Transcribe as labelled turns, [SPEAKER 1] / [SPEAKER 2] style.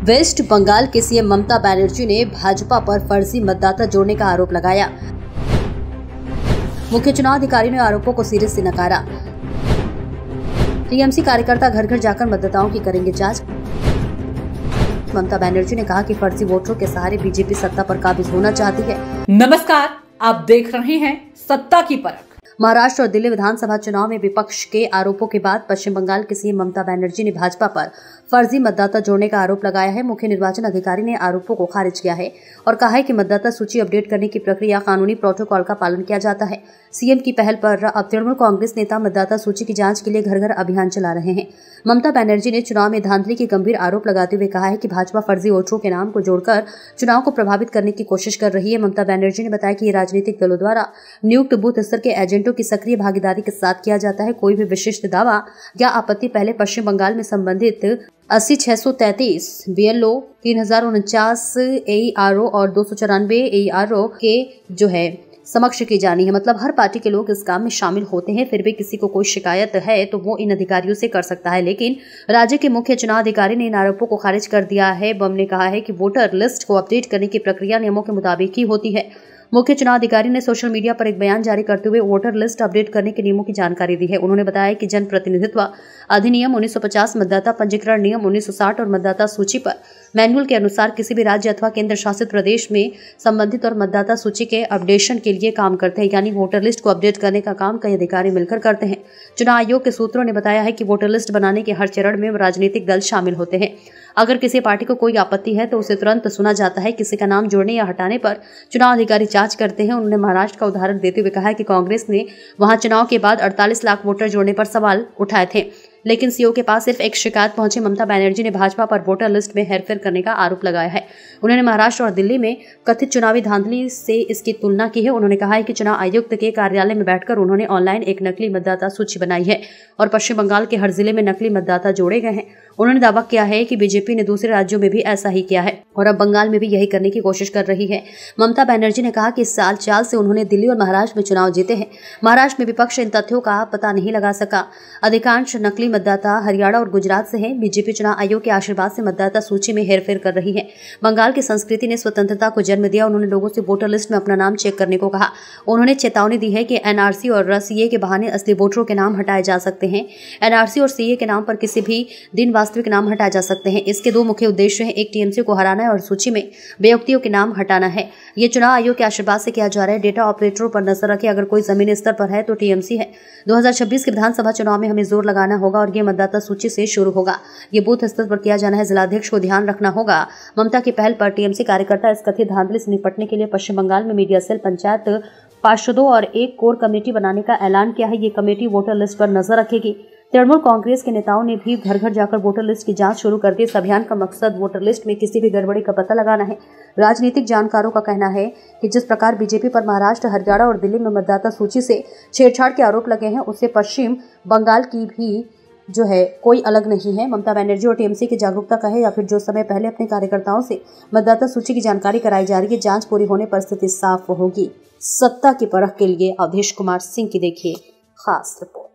[SPEAKER 1] Waste Bengal के CM Mamata Banerjee ने भाजपा पर फर्जी मतदाता जोड़ने का आरोप लगाया। मुख्य चुनाव अधिकारी ने आरोपों को सिरे से नकारा। टीएमसी कार्यकर्ता घर घर जाकर मतदाताओं की करेंगे जांच। ममता बनर्जी ने कहा कि फर्जी वोटरों के सहारे बीजेपी सत्ता पर काबिज होना चाहती है।
[SPEAKER 2] नमस्कार, आप देख रहे हैं सत्ता की परख।
[SPEAKER 1] महाराष्ट्र और दिल्ली विधानसभा चुनाव में विपक्ष के आरोपों के बाद पश्चिम बंगाल के सीएम ममता बनर्जी ने भाजपा पर फर्जी मतदाता जोड़ने का आरोप लगाया है। मुख्य निर्वाचन अधिकारी ने आरोपों को खारिज किया है और कहा है कि मतदाता सूची अपडेट करने की प्रक्रिया कानूनी प्रोटोकॉल का पालन किया जाता है। सीएम की पहल पर अब तृणमूल कांग्रेस नेता मतदाता सूची की जांच के लिए घर घर अभियान चला रहे हैं। ममता बनर्जी ने चुनाव में धांधली के गंभीर आरोप लगाते हुए कहा है कि भाजपा फर्जी वोटरों के नाम को जोड़कर चुनाव को प्रभावित करने की कोशिश कर रही है। ममता बनर्जी ने बताया कि ये राजनीतिक दलों द्वारा नियुक्त बूथ स्तर के एजेंटों की सक्रिय भागीदारी के साथ किया जाता है। कोई भी विशिष्ट दावा या आपत्ति पहले पश्चिम बंगाल में संबंधित 80,633 BLO, 3049 AERO और 294 AERO के समक्ष की जानी है। मतलब हर पार्टी के लोग इस काम में शामिल होते हैं। फिर भी किसी को कोई शिकायत है तो वो इन अधिकारियों से कर सकता है, लेकिन राज्य के मुख्य चुनाव अधिकारी ने इन आरोपों को खारिज कर दिया है। बम ने कहा है कि वोटर लिस्ट को अपडेट करने की प्रक्रिया नियमों के मुताबिक ही होती है। मुख्य चुनाव अधिकारी ने सोशल मीडिया पर एक बयान जारी करते हुए वोटर लिस्ट अपडेट करने के नियमों की जानकारी दी है। उन्होंने बताया कि जनप्रतिनिधित्व अधिनियम 1950, मतदाता पंजीकरण नियम 1960 और मतदाता सूची पर मैनुअल के अनुसार किसी भी राज्य अथवा केंद्र शासित प्रदेश में संबंधित और मतदाता सूची के अपडेशन के लिए काम करते हैं, यानी वोटर लिस्ट को अपडेट करने का काम कई अधिकारी मिलकर करते हैं। चुनाव आयोग के सूत्रों ने बताया है कि वोटर लिस्ट बनाने के हर चरण में राजनीतिक दल शामिल होते हैं। अगर किसी पार्टी को कोई आपत्ति है तो उसे तुरंत सुना जाता है। किसी का नाम जोड़ने या हटाने पर चुनाव अधिकारी जांच करते हैं। उन्होंने महाराष्ट्र का उदाहरण देते हुए कहा कि कांग्रेस ने वहां चुनाव के बाद 48 लाख वोटर जोड़ने पर सवाल उठाए थे, लेकिन सीओ के पास सिर्फ एक शिकायत पहुंची। ममता बनर्जी ने भाजपा पर वोटर लिस्ट में हेरफेर करने का आरोप लगाया है। उन्होंने महाराष्ट्र और दिल्ली में कथित चुनावी धांधली से इसकी तुलना की है। उन्होंने कहा है कि चुनाव आयुक्त के कार्यालय में बैठकर उन्होंने ऑनलाइन एक नकली मतदाता सूची बनाई है और पश्चिम बंगाल के हर जिले में नकली मतदाता जोड़े गए हैं। उन्होंने दावा किया है कि बीजेपी ने दूसरे राज्यों में भी ऐसा ही किया है और अब बंगाल में भी यही करने की कोशिश कर रही है। ममता बनर्जी ने कहा कि इस साल चाल से उन्होंने दिल्ली और महाराष्ट्र में चुनाव जीते हैं। महाराष्ट्र में विपक्ष इन तथ्यों का पता नहीं लगा सका। अधिकांश नकली मतदाता हरियाणा और गुजरात से हैं। बीजेपी चुनाव आयोग के आशीर्वाद से मतदाता सूची में हेरफेर कर रही है। बंगाल की संस्कृति ने स्वतंत्रता को जन्म दिया। उन्होंने लोगों से वोटर लिस्ट में अपना नाम चेक करने को कहा। उन्होंने चेतावनी दी है कि NRC और CA के बहाने असली वोटरों के नाम हटाए जा सकते हैं। NRC और CA के नाम पर किसी भी दिन वास्तविक नाम हटाए जा सकते हैं। इसके दो मुख्य उद्देश्य हैं, एक टीएमसी को हराना है और सूची में बेव्यक्तियों के नाम हटाना है। ये चुनाव आयोग के आशीर्वाद से किया जा रहा है। डेटा ऑपरेटरों पर नजर रखें, अगर कोई जमीनी स्तर पर है तो टीएमसी है। 2026 के विधानसभा चुनाव में हमें जोर लगाना होगा और ये मतदाता सूची से शुरू होगा। ये बूथ स्तर पर किया जाना है। जिलाध्यक्ष को ध्यान रखना होगा। ममता की पहल पर टीएमसी कार्यकर्ता इस कथित धांधली से निपटने के लिए पश्चिम बंगाल में मीडिया सेल, पंचायत पार्षदों और एक कोर कमेटी बनाने का ऐलान किया है। ये कमेटी वोटर लिस्ट पर नजर रखेगी। तृणमूल कांग्रेस के नेताओं ने भी घर घर जाकर वोटर लिस्ट की जांच शुरू कर दी। इस अभियान का मकसद वोटर लिस्ट में किसी भी गड़बड़ी का पता लगाना है। राजनीतिक जानकारों का कहना है कि जिस प्रकार बीजेपी पर महाराष्ट्र, हरियाणा और दिल्ली में मतदाता सूची से छेड़छाड़ के आरोप लगे हैं, उससे पश्चिम बंगाल की भी कोई अलग नहीं है। ममता बनर्जी और टीएमसी की जागरूकता का है या फिर जो समय पहले अपने कार्यकर्ताओं से मतदाता सूची की जानकारी कराई जा रही है, जांच पूरी होने पर स्थिति साफ होगी। सत्ता की परख के लिए अवधेश कुमार सिंह की देखिए खास रिपोर्ट।